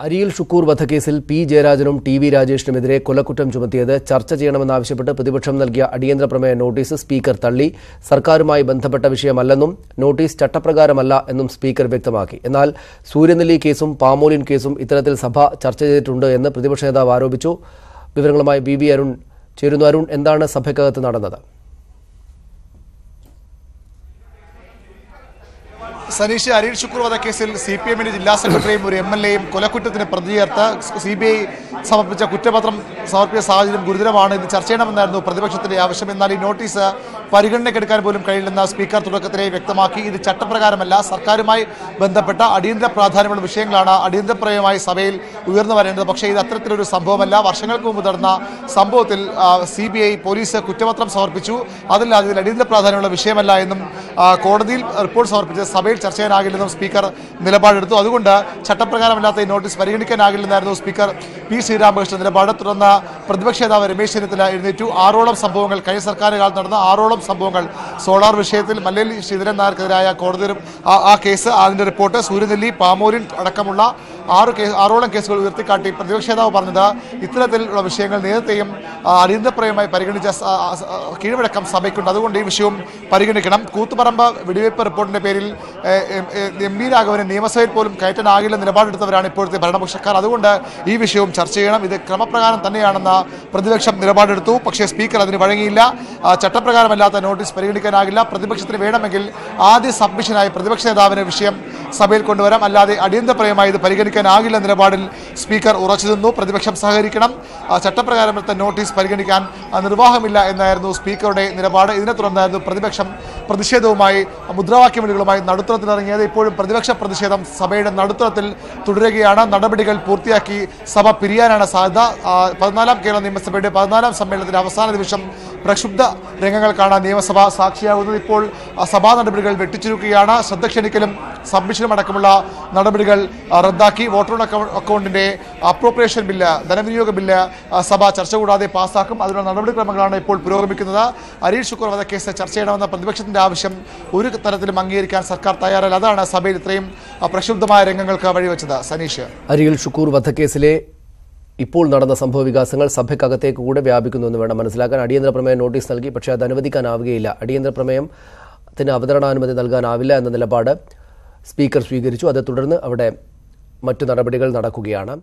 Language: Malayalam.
അരിയിൽ ഷുക്കൂർ വധക്കേസിൽ പി ജയരാജനും ടി വി രാജേഷിനുമെതിരെ കൊലക്കുറ്റം ചുമത്തിയത് ചർച്ച ചെയ്യണമെന്നാവശ്യപ്പെട്ട് പ്രതിപക്ഷം നൽകിയ അടിയന്തര പ്രമേയ നോട്ടീസ് സ്പീക്കർ തള്ളി. സർക്കാരുമായി ബന്ധപ്പെട്ട വിഷയമല്ലെന്നും നോട്ടീസ് ചട്ടപ്രകാരമല്ല എന്നും സ്പീക്കർ വ്യക്തമാക്കി. എന്നാൽ സൂര്യനെല്ലി കേസും പാമോലിൻ കേസും ഇത്തരത്തിൽ സഭ ചർച്ച ചെയ്തിട്ടുണ്ട് എന്ന് പ്രതിപക്ഷ നേതാവ് ആരോപിച്ചു. വിവരങ്ങളുമായി ബി അരുൺ ചേരുന്നു. അരുൺ, എന്താണ് സഭയ്ക്കകത്ത് നടന്നത്? സനീഷ്, അരിയിൽ ഷുക്കൂർ വധക്കേസിൽ CPM-ന്റെ ജില്ലാ സെക്രട്ടറിയും ഒരു MLA-യും കൊലക്കുറ്റത്തിന് പ്രതി ചേർത്ത് CBI സമർപ്പിച്ച കുറ്റപത്രം സമർപ്പിച്ച സാഹചര്യം ഗുരുതരമാണ്. ഇത് ചർച്ച ചെയ്യണമെന്നായിരുന്നു പ്രതിപക്ഷത്തിന്റെ ആവശ്യം. എന്നാൽ ഈ നോട്ടീസ് പരിഗണനയ്ക്കെടുക്കാൻ പോലും കഴിയില്ലെന്ന് സ്പീക്കർ തുടക്കത്തിലെ വ്യക്തമാക്കി. ഇത് ചട്ടപ്രകാരമല്ല, സർക്കാരുമായി ബന്ധപ്പെട്ട അടിയന്തര പ്രാധാന്യമുള്ള വിഷയങ്ങളാണ് അടിയന്തരപ്രമേയമായി സഭയിൽ ഉയർന്നു വരേണ്ടത്. പക്ഷേ ഇത് അത്തരത്തിലൊരു സംഭവമല്ല. വർഷങ്ങൾക്ക് മുമ്പ് നടന്ന സംഭവത്തിൽ CBI പോലീസ് കുറ്റപത്രം സമർപ്പിച്ചു. അതിൽ അടിയന്തര പ്രാധാന്യമുള്ള വിഷയമല്ല എന്നും കോടതിയിൽ റിപ്പോർട്ട് സമർപ്പിച്ച് സഭയിൽ ചർച്ച ചെയ്യാനാകില്ലെന്നും സ്പീക്കർ നിലപാടെടുത്തു. അതുകൊണ്ട് ചട്ടപ്രകാരമല്ലാത്ത ഈ നോട്ടീസ് പരിഗണിക്കാനാകില്ലെന്നായിരുന്നു സ്പീക്കർ P. ശ്രീരാമകൃഷ്ണൻ നിലപാട്. തുടർന്ന് പ്രതിപക്ഷ നേതാവ് രമേശ് ചെന്നിത്തല എഴുന്നേറ്റു. 6ഓളം സംഭവങ്ങൾ കഴിഞ്ഞ സർക്കാർ കാലത്ത് നടന്ന 6ഓളം സംഭവങ്ങൾ സോളാർ വിഷയത്തിൽ മല്ലേലി ശ്രീധരൻ നായർക്കെതിരായ കോടതി ആ കേസ്, അതിന്റെ റിപ്പോർട്ട്, സൂര്യനെല്ലി, പാമോലിൻ അടക്കമുള്ള 6ഓളം കേസുകൾ ഉയർത്തിക്കാട്ടി പ്രതിപക്ഷ നേതാവ് പറഞ്ഞത് ഇത്തരത്തിലുള്ള വിഷയങ്ങൾ നേരത്തെയും അടിയന്തരപ്രമേയമായി പരിഗണിച്ച കീഴ്വഴക്കം സഭയ്ക്കുണ്ട്. അതുകൊണ്ട് ഈ വിഷയവും പരിഗണിക്കണം. കൂത്തുപറമ്പ് വെടിവയ്പ് റിപ്പോർട്ടിന്റെ പേരിൽ MP രാഘവനെ നിയമസഭയിൽ പോലും കയറ്റാനാകില്ല നിലപാടെടുത്തവരാണ് ഇപ്പോഴത്തെ ഭരണപക്ഷക്കാർ. അതുകൊണ്ട് ഈ വിഷയവും ചർച്ച ചെയ്യണം. ഇത് ക്രമപ്രകാരം തന്നെയാണെന്ന പ്രതിപക്ഷം നിലപാടെടുത്തു. പക്ഷേ സ്പീക്കർ അതിന് വഴങ്ങിയില്ല. ചട്ടപ്രകാരമല്ലാത്ത നോട്ടീസ് പരിഗണിക്കാനാകില്ല. പ്രതിപക്ഷത്തിന് വേണമെങ്കിൽ ആദ്യ സബ്മിഷനായി പ്രതിപക്ഷ നേതാവിന് വിഷയം സഭയിൽ കൊണ്ടുവരാം, അല്ലാതെ അടിയന്തരപ്രമേയമായി ഇത് പരിഗണിക്കാനാകില്ല നിലപാടിൽ സ്പീക്കർ ഉറച്ചു നിന്നു. പ്രതിപക്ഷം സഹകരിക്കണം. ചട്ടപ്രകാരമല്ലാത്ത നോട്ടീസ് പരിഗണിക്കാൻ നിർവാഹമില്ല എന്നായിരുന്നു സ്പീക്കറുടെ നിലപാട്. ഇതിനെ തുടർന്നായിരുന്നു പ്രതിപക്ഷം പ്രതിഷേധവുമായി മുദ്രാവാക്യം വിളികളുമായി നടുത്തളത്തിലിറങ്ങിയത്. ഇപ്പോഴും പ്രതിപക്ഷ പ്രതിഷേധം സഭയുടെ നടുത്തളത്തിൽ തുടരുകയാണ്. നടപടികൾ പൂർത്തിയാക്കി സഭ പിരിയാനാണ് സാധ്യത. 14ാം കേരള നിയമസഭയുടെ 14ാം സമ്മേളനത്തിന്റെ അവസാന ദിവസം പ്രക്ഷുബ്ധ രംഗങ്ങൾക്കാണ് നിയമസഭ സാക്ഷിയാകുന്നത്. ഇപ്പോൾ സഭാ നടപടികൾ വെട്ടിച്ചുരുക്കുകയാണ്. ശ്രദ്ധ ക്ഷണിക്കലും സബ്മിഷനും അടക്കമുള്ള നടപടികൾ റദ്ദാക്കി. വോട്ടർ അക്കൗണ്ടിന്റെ അപ്രോപ്രിയേഷൻ ബില്ല്, ധനവിനിയോഗ ബില്ല് സഭ ചർച്ച കൂടാതെ പാസ്സാക്കും. അതിനുള്ള നടപടിക്രമങ്ങളാണ് ഇപ്പോൾ പുരോഗമിക്കുന്നത്. അരിയിൽ ഷുക്കൂർ വധക്കേസ് ചർച്ച ചെയ്യണമെന്ന പ്രതിപക്ഷത്തിന്റെ ആവശ്യം ഒരു തരത്തിലും അംഗീകരിക്കാൻ സർക്കാർ തയ്യാറല്ല. അതാണ് സഭയിൽ ഇത്രയും പ്രക്ഷുബ്ധമായ രംഗങ്ങൾക്ക് വഴിവെച്ചത്. സനീഷ്, അരിയിൽ ഷുക്കൂർ വധക്കേസിലെ ഇപ്പോൾ നടന്ന സംഭവ വികാസങ്ങൾ സഭയ്ക്കകത്തേക്ക് കൂടെ വ്യാപിക്കുന്നുവെന്ന് വേണം മനസ്സിലാക്കാൻ. അടിയന്തര പ്രമേയം നോട്ടീസ് നൽകി, പക്ഷേ അത് അനുവദിക്കാനാവുകയില്ല. അടിയന്തര പ്രമേയത്തിന് അവതരണാനുമതി നൽകാനാവില്ല എന്ന നിലപാട് സ്പീക്കർ സ്വീകരിച്ചു. അതേ തുടർന്ന് അവിടെ മറ്റു നടപടികൾ നടക്കുകയാണ്.